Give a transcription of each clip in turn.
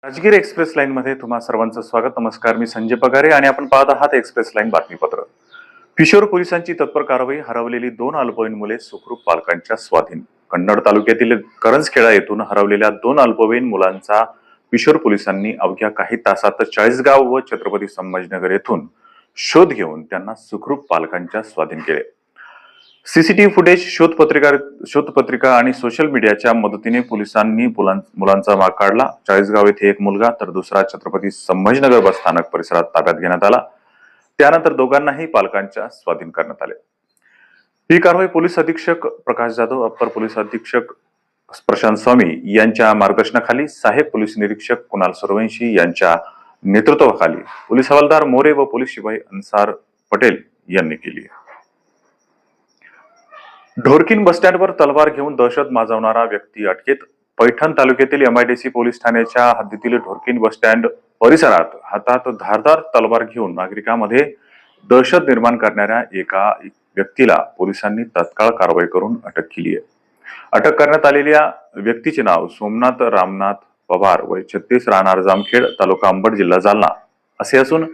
Rajgir express line मध्ये तुम्हा सर्वांचं स्वागत. नमस्कार, मी संजय पगारे आणि आपण पाहत आहात एक्सप्रेस लाईन बातमीपत्र. किशोर पोलिसांची तत्पर कारवाई, हरवलेली 2 अल्पवयीन मुले सुखरूप पालकांच्या स्वाधीन. कन्नड तालुक्यातील करंजखेडा येथून हरवलेल्या 2 अल्पवयीन मुलांचा किशोर पोलिसांनी अवघ्या काही तासात चाळीसगाव व छत्रपती संभाजीनगर येथून शोध घेऊन त्यांना सुखरूप पालकांच्या स्वाधीन केले. सीसीटीव्ही फुटेज, शोधपत्रिका आणि सोशल मीडियाच्या मदतीने पोलिसांनी मुलांचा माग काढला. चाळीसगाव येथे एक मुलगा तर दुसरा छत्रपती संभाजीनगर बस स्थानक परिसरात ताब्यात घेण्यात आला. त्यानंतर दोघांनाही पालकांच्या स्वाधीन करण्यात आले. ही कारवाई पोलीस अधीक्षक प्रकाश जाधव, अप्पर पोलीस अधीक्षक प्रशांत स्वामी यांच्या मार्गदर्शनाखाली, सहाय्यक पोलीस निरीक्षक कुणाल सूर्यवंशी यांच्या नेतृत्वाखाली पोलीस हवालदार मोरे व पोलीस शिपाई अन्सार पटेल यांनी केली. ढोरकीन बसस्टँडवर तलवार घेऊन दहशत माजवणारा व्यक्ती अटकेत. पैठण तालुक्यातील MIDC पोलीस ठाण्याच्या हद्दीतील ढोरकीन बसस्टँड परिसरात हातात धारदार तलवार घेऊन नागरिकांमध्ये दहशत निर्माण करणाऱ्या एका व्यक्तीला पोलिसांनी तत्काळ कारवाई करून अटक केली आहे. अटक करण्यात आलेल्या व्यक्तीचे नाव सोमनाथ रामनाथ पवार, वय 36, राहणार जामखेड, तालुका अंबड, जिल्हा जालना असे असून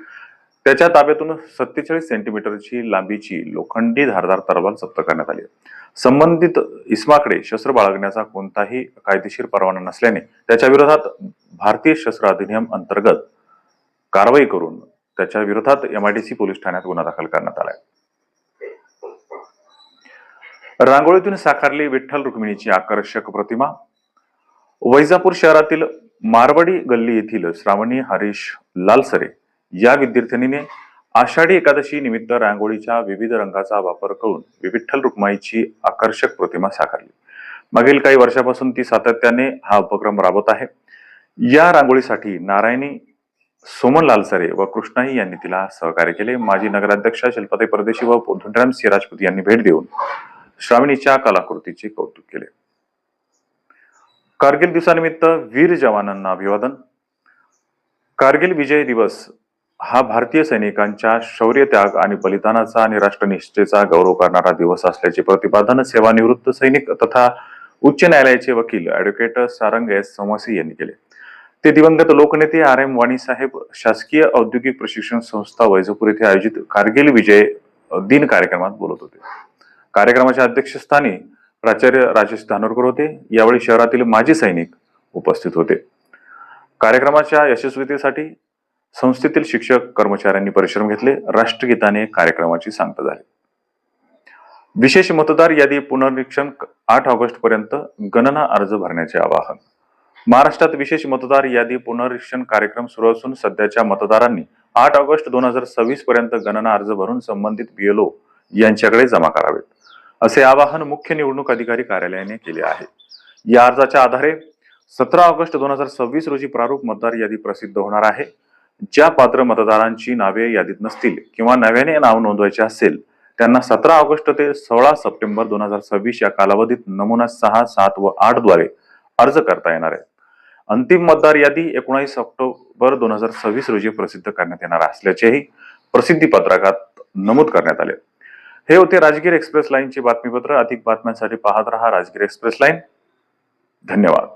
त्याच्या ताब्यातून 47 सेंटीमीटरची लांबीची लोखंडी धारदार तलवार जप्त करण्यात आली. संबंधित इसमाकडे शस्त्र बाळगण्याचा कोणताही कायदेशीर परवाना नसल्याने त्याच्या विरोधात भारतीय शस्त्र अधिनियम अंतर्गत कारवाई करून त्याच्या विरोधात MIDC पोलीस ठाण्यात गुन्हा दाखल करण्यात आलाय. रांगोळीतून साकारली विठ्ठल रुक्मिणीची आकर्षक प्रतिमा. वैजापूर शहरातील मारवाडी गल्ली येथील श्रावणी हरीश लालसरे या विद्यार्थिनीने आषाढी एकादशी निमित्त रांगोळीच्या विविध रंगाचा वापर करून विठ्ठल रुक्माईची आकर्षक प्रतिमा साकारली. मागील काही वर्षापासून ती सातत्याने हा उपक्रम राबवत आहे. या रांगोळीसाठी नारायणी सोमन लालसरे व कृष्णाई यांनी तिला सहकार्य केले. माजी नगराध्यक्षा शिल्पाताई परदेशी व धुंडराम सिंह राजपूत यांनी भेट देऊन श्रावणीच्या कलाकृतीचे कौतुक केले. कारगिल दिवसानिमित्त वीर जवानांना अभिवादन. कारगिल विजय दिवस हा भारतीय सैनिकांच्या शौर्य, त्याग आणि बलिदानाचा आणि राष्ट्रनिष्ठेचा गौरव करणारा दिवस असल्याचे प्रतिपादन सेवानिवृत्त सैनिक तथा उच्च न्यायालयाचे वकील ॲडव्होकेट सारंग S. सोमसी यांनी केले. ते दिवंगत लोकनेते RM वाणी साहेब शासकीय औद्योगिक प्रशिक्षण संस्था वैजापूर येथे आयोजित कारगिल विजय दिन कार्यक्रमात बोलत होते. कार्यक्रमाच्या अध्यक्षस्थानी प्राचार्य राजेश धानोरकर होते. यावेळी शहरातील माजी सैनिक उपस्थित होते. कार्यक्रमाच्या यशस्वीतेसाठी संस्थेतील शिक्षक कर्मचाऱ्यांनी परिश्रम घेतले. राष्ट्रगीताने कार्यक्रमाची सांगता झाली. विशेष मतदार यादी पुनर्निरीक्षण 8 ऑगस्ट पर्यंत गणना अर्ज भरण्याचे आवाहन. महाराष्ट्रात विशेष मतदार यादी पुनर्निरीक्षण कार्यक्रम सुरू असून सध्याच्या मतदारांनी 8 ऑगस्ट 2026 पर्यंत गणना अर्ज भरून संबंधित BLO यांच्याकडे जमा करावेत, असे आवाहन मुख्य निवडणूक अधिकारी कार्यालयाने केले आहे. या अर्जाच्या आधारे 17 ऑगस्ट 2026 रोजी प्रारूप मतदार यादी प्रसिद्ध होणार आहे. ज्या पात्र मतदारांची नावे यादीत नसतील किंवा नव्याने नाव नोंदवायचे असेल त्यांना 17 ऑगस्ट ते 16 सप्टेंबर 2026 या कालावधीत नमुना 6, 7 व 8 द्वारे अर्ज करता येणार आहे. अंतिम मतदार यादी 19 ऑक्टोबर 2026 रोजी प्रसिद्ध करण्यात येणार असल्याचेही प्रसिद्धी पत्रकात नमूद करण्यात आले. हे होते राजगीर एक्सप्रेस लाईनचे बातमीपत्र. अधिक बातम्यांसाठी पाहत रहा राजगीर एक्सप्रेस लाईन. धन्यवाद.